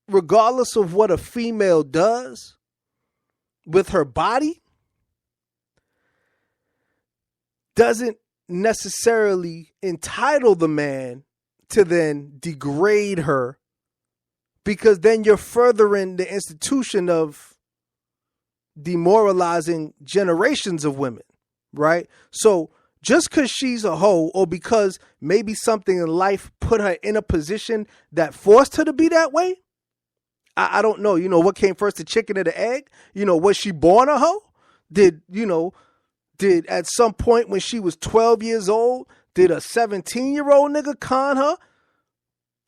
regardless of what a female does with her body, doesn't necessarily entitle the man to then degrade her, because then you're furthering the institution of demoralizing generations of women, right? So just because she's a hoe, or because maybe something in life put her in a position that forced her to be that way, I don't know. What came first, the chicken or the egg? Was she born a hoe? Did at some point when she was 12 years old, did a 17-year-old nigga con her?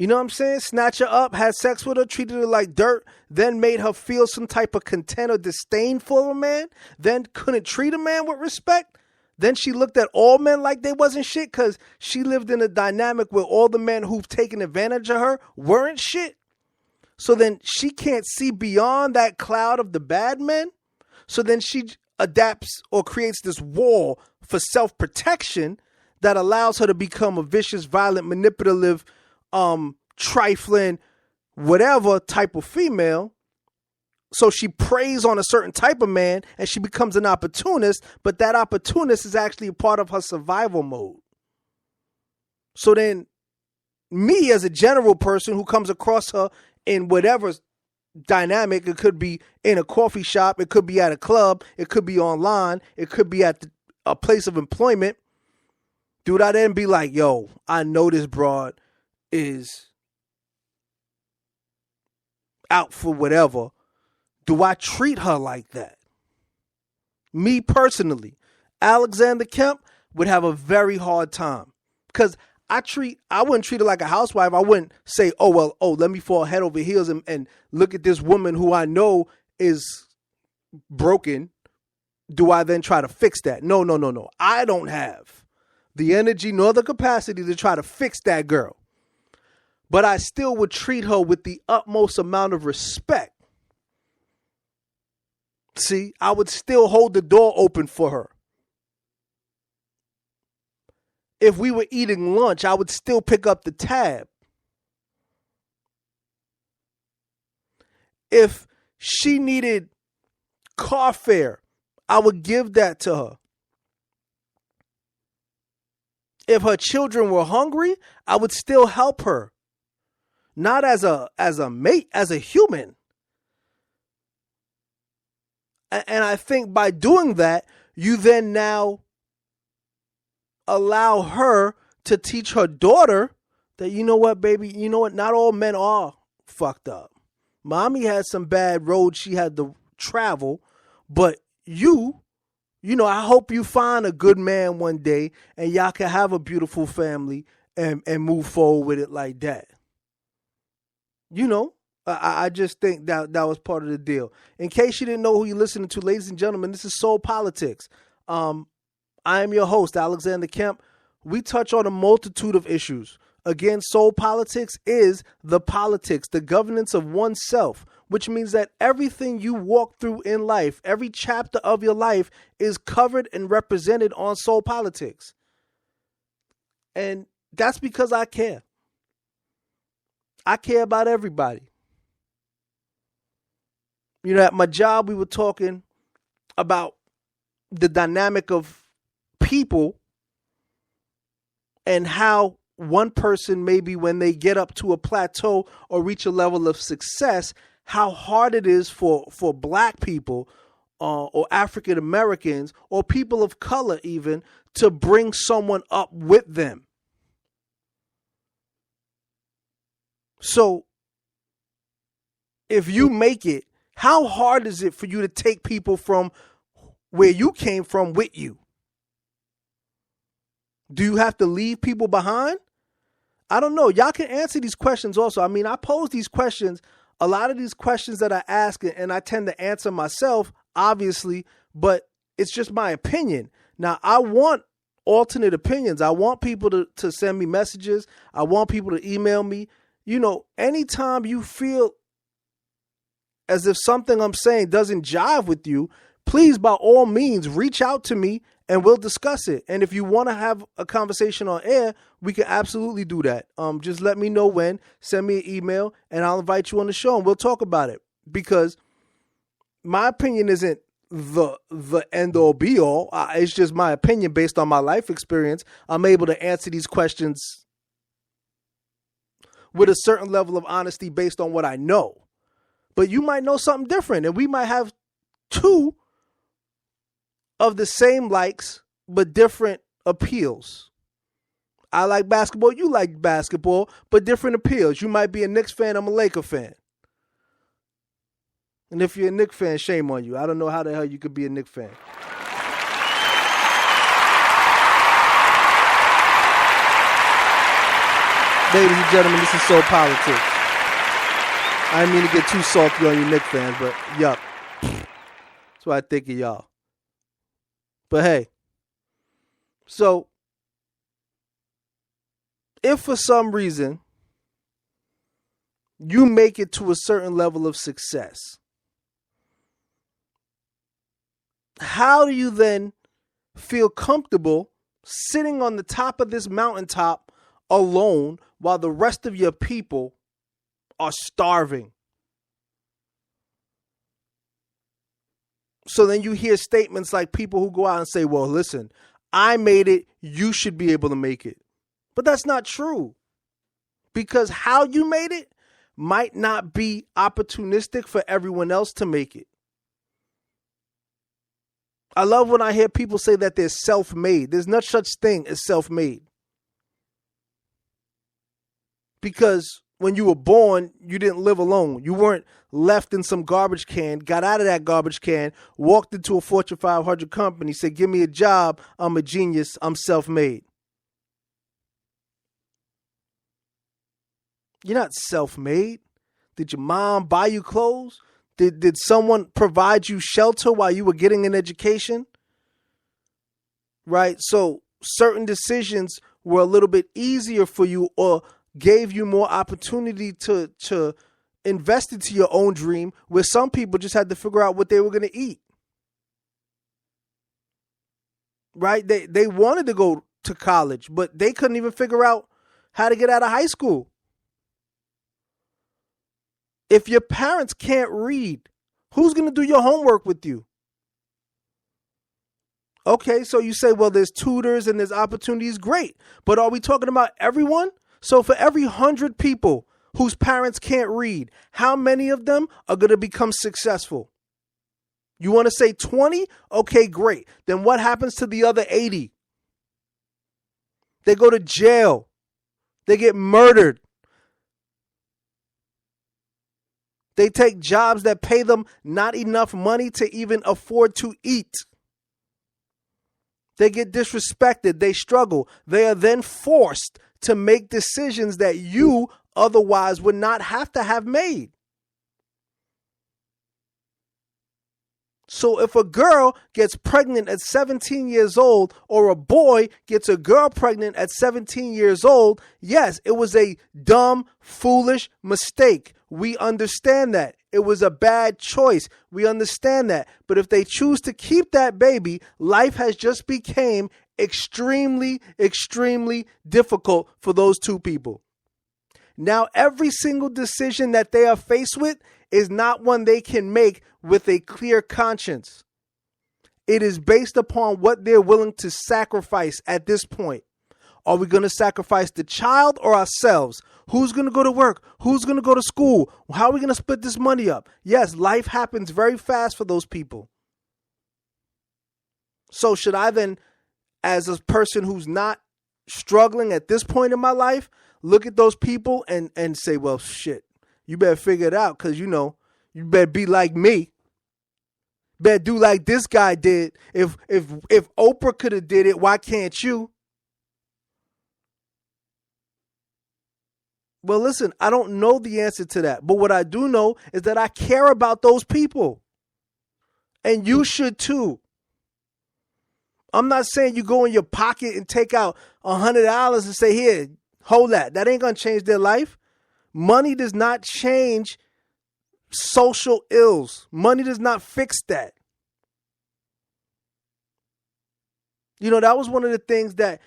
You know what I'm saying? Snatch her up, had sex with her, treated her like dirt, then made her feel some type of contempt or disdain for a man, then couldn't treat a man with respect. Then she looked at all men like they wasn't shit because she lived in a dynamic where all the men who've taken advantage of her weren't shit. So then she can't see beyond that cloud of the bad men. So then she adapts or creates this wall for self-protection that allows her to become a vicious, violent, manipulative, trifling, whatever type of female. So she preys on a certain type of man and she becomes an opportunist, but that opportunist is actually a part of her survival mode. So then me as a general person who comes across her in whatever dynamic, it could be in a coffee shop, it could be at a club, it could be online, it could be at a place of employment. Dude, I then be like, yo, I know this broad is out for whatever. Do I treat her like that? Me personally, Alexander Kemp would have a very hard time, because I wouldn't treat her like a housewife. I wouldn't say, let me fall head over heels and look at this woman who I know is broken. Do I then try to fix that? No. I don't have the energy nor the capacity to try to fix that girl. But I still would treat her with the utmost amount of respect. See, I would still hold the door open for her. If we were eating lunch, I would still pick up the tab. If she needed car fare, I would give that to her. If her children were hungry, I would still help her. Not as a mate, as a human. And I think by doing that, you then now allow her to teach her daughter that, you know what, baby, you know what, not all men are fucked up. Mommy had some bad roads she had to travel, but you know, I hope you find a good man one day and y'all can have a beautiful family and move forward with it like that. You know, I just think that was part of the deal. In case you didn't know who you're listening to, ladies and gentlemen, this is Soul Politics. I am your host, Alexander Kemp. We touch on a multitude of issues. Again, Soul Politics is the politics, the governance of oneself, which means that everything you walk through in life, every chapter of your life is covered and represented on Soul Politics. And that's because I care. I care about everybody. You know, at my job, we were talking about the dynamic of people and how one person, maybe when they get up to a plateau or reach a level of success, how hard it is for black people or African Americans or people of color even to bring someone up with them. So if you make it, how hard is it for you to take people from where you came from with you? Do you have to leave people behind? I don't know. Y'all can answer these questions also. I mean, I pose these questions. A lot of these questions that I ask, and I tend to answer myself, obviously, but it's just my opinion. Now, I want alternate opinions. I want people to send me messages. I want people to email me. You know, anytime you feel as if something I'm saying doesn't jive with you, please, by all means, reach out to me and we'll discuss it. And if you want to have a conversation on air, we can absolutely do that. Just let me know when, send me an email, and I'll invite you on the show and we'll talk about it. Because my opinion isn't the end all be all. It's just my opinion based on my life experience. I'm able to answer these questions with a certain level of honesty based on what I know. But you might know something different, and we might have two of the same likes but different appeals. I like basketball, you like basketball, but different appeals. You might be a Knicks fan, I'm a Laker fan. And if you're a Knicks fan, shame on you. I don't know how the hell you could be a Knicks fan. Ladies and gentlemen, this is Soul Politics. I didn't mean to get too salty on you Knicks fans, but yup. That's what I think of y'all. But hey, so if for some reason you make it to a certain level of success, how do you then feel comfortable sitting on the top of this mountaintop alone while the rest of your people are starving? So then you hear statements like people who go out and say, well, listen, I made it, you should be able to make it. But that's not true. Because how you made it might not be opportunistic for everyone else to make it. I love when I hear people say that they're self-made. There's no such thing as self-made. Because when you were born, you didn't live alone. You weren't left in some garbage can, got out of that garbage can, walked into a Fortune 500 company, said, give me a job, I'm a genius, I'm self-made. You're not self-made. Did your mom buy you clothes? Did someone provide you shelter while you were getting an education? Right? So certain decisions were a little bit easier for you or gave you more opportunity to invest into your own dream, where some people just had to figure out what they were going to eat. Right? They wanted to go to college, but they couldn't even figure out how to get out of high school. If your parents can't read, who's going to do your homework with you? Okay, so you say, well, there's tutors and there's opportunities. Great. But are we talking about everyone? So for every 100 people whose parents can't read, how many of them are going to become successful? You want to say 20? Okay, great. Then what happens to the other 80? They go to jail. They get murdered. They take jobs that pay them not enough money to even afford to eat. They get disrespected. They struggle. They are then forced to make decisions that you otherwise would not have to have made. So if a girl gets pregnant at 17 years old or a boy gets a girl pregnant at 17 years old, yes, it was a dumb, foolish mistake. We understand that. It was a bad choice. We understand that. But if they choose to keep that baby, life has just became extremely, extremely difficult for those two people. Now, every single decision that they are faced with is not one they can make with a clear conscience. It is based upon what they're willing to sacrifice at this point. Are we going to sacrifice the child or ourselves? Who's going to go to work? Who's going to go to school? How are we going to split this money up? Yes, life happens very fast for those people. So should I then, as a person who's not struggling at this point in my life, look at those people and say, well, shit, you better figure it out because, you better be like me. Better do like this guy did. If Oprah could have did it, why can't you? Well, listen, I don't know the answer to that. But what I do know is that I care about those people. And you should too. I'm not saying you go in your pocket and take out $100 and say, here, hold that. That ain't going to change their life. Money does not change social ills. Money does not fix that. You know, that was one of the things that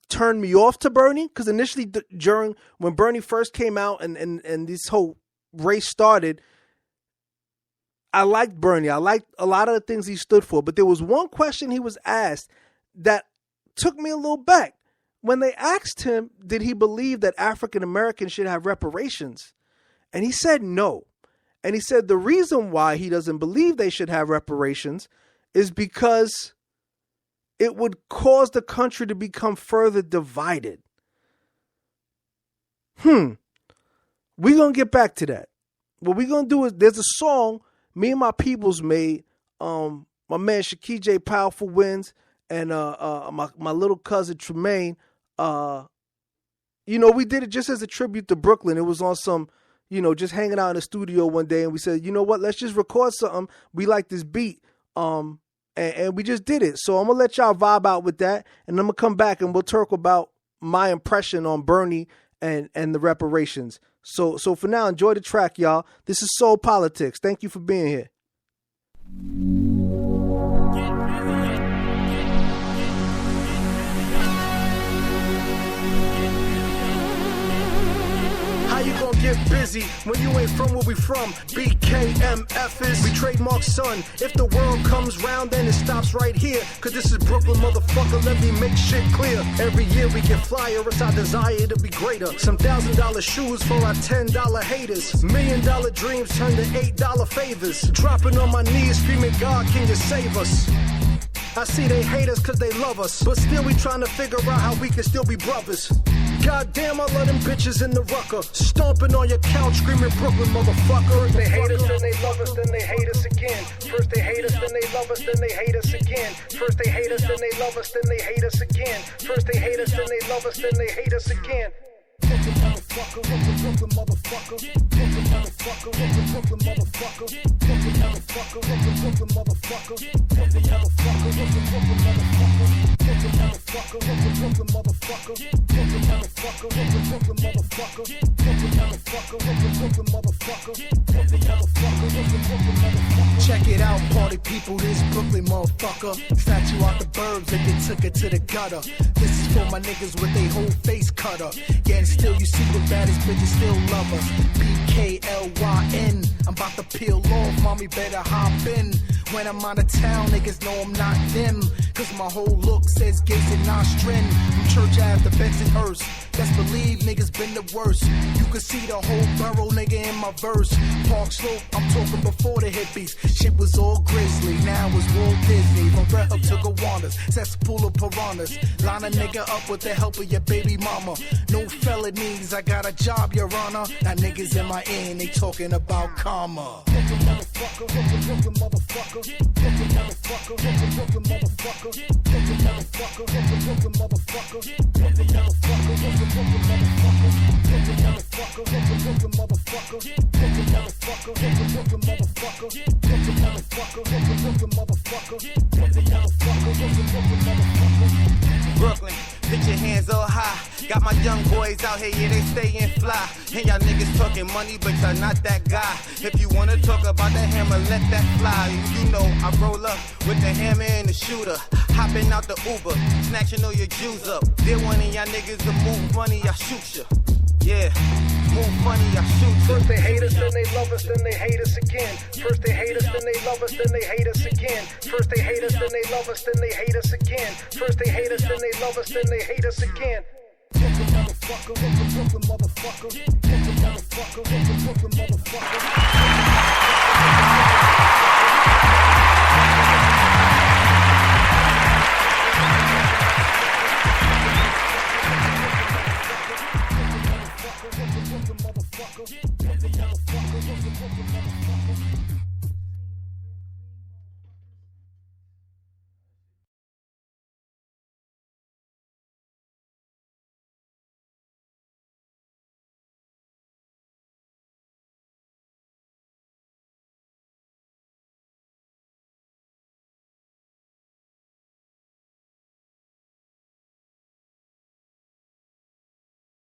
turned me off to Bernie, because initially during when Bernie first came out and this whole race started, I liked Bernie. I liked a lot of the things he stood for. But there was one question he was asked that took me a little back. When they asked him, did he believe that African Americans should have reparations? And he said no. And he said the reason why he doesn't believe they should have reparations is because it would cause the country to become further divided. We're going to get back to that. What we're going to do is, there's a song me and my peoples made. My man Shaki J Powerful Winds and my little cousin Tremaine. We did it just as a tribute to Brooklyn. It was on some, just hanging out in the studio one day, and we said, you know what, let's just record something. We like this beat. And we just did it. So I'm going to let y'all vibe out with that. And I'm going to come back and we'll talk about my impression on Bernie and the reparations. So for now, enjoy the track, y'all. This is Soul Politics. Thank you for being here. How you gonna get busy when you ain't from where we from? BKMF is, we trademark son. If the world comes round, then it stops right here. Cause this is Brooklyn, motherfucker, let me make shit clear. Every year we get flyer, it's our desire to be greater. Some $1,000 shoes for our $10 haters. $1 million dreams turn to $8 favors. Dropping on my knees, screaming, God, can you save us? I see they hate us cause they love us, but still we trying to figure out how we can still be brothers. Goddamn, I love them bitches in the rucker, stomping on your couch, screaming Brooklyn, motherfucker. They hate us, then they love us, then they hate us again. First they hate us, then they love us, then they hate us again. First they hate us, then they love us, then they hate us again. First they hate us, then they love us, then they hate us again. Brooklyn motherfucker, Brooklyn motherfucker, Brooklyn motherfucker, Brooklyn motherfucker, Brooklyn motherfucker, Brooklyn motherfucker, Brooklyn motherfucker, Brooklyn motherfucker, Brooklyn motherfucker, Brooklyn motherfucker, Brooklyn motherfucker, Brooklyn motherfucker, Brooklyn motherfucker, Brooklyn motherfucker, Brooklyn motherfucker. Check it out, party people, this Brooklyn motherfucker. Snatch you out the burbs and then took it to the gutter. This is for my niggas with they whole face cut up. Yeah, and still you see the baddest bitches still love us. BKLYN, I'm about to peel off, mommy better hop in. When I'm out of town, niggas know I'm not them. Cause my whole look says Gates and Nostrin. From Church Ave to Bensonhurst, best believe niggas been the worst. You can see the whole borough, nigga, in my verse. Park Slope, I'm talking before the hippies. Shit was all grisly, now it's Walt Disney. From Red Hook to Gowanus, Cesspool Piranhas. Line a nigga up with the help of your baby mama. No felonies, I got a job, your honor. Now niggas in my ear, they talking about karma. Brooklyn motherfucker, Brooklyn motherfucker, Brooklyn motherfucker, Brooklyn motherfucker, Brooklyn motherfucker, Brooklyn motherfucker, Brooklyn motherfucker, Brooklyn motherfucker, Brooklyn motherfucker, Brooklyn motherfucker, Brooklyn motherfucker, Brooklyn motherfucker, Brooklyn motherfucker, Brooklyn motherfucker, Brooklyn motherfucker, Brooklyn motherfucker. Brooklyn, put your hands all high. Got my young boys out here, yeah, they stayin' fly. And y'all niggas talking money, but y'all not that guy. If you wanna talk about the hammer, let that fly. You know I roll up with the hammer and the shooter. Hopping out the Uber, snatching all your Jews up. They're one of y'all niggas to move money, I shoot ya. Yeah, move money, I shoot ya. First they hate us, then they love us, then they hate us again. First they hate us, then they love us, then they hate us again. First they hate us, then they love us, then they hate us again. First they hate us, then they love us, then they hate us again. Brooklyn motherfucker, Brooklyn motherfucker, Brooklyn motherfucker, Brooklyn motherfucker.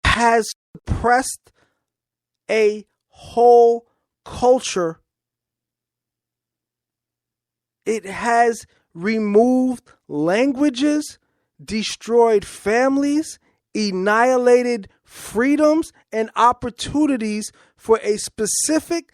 Has suppressed a whole culture. It has removed languages, destroyed families, annihilated freedoms and opportunities for a specific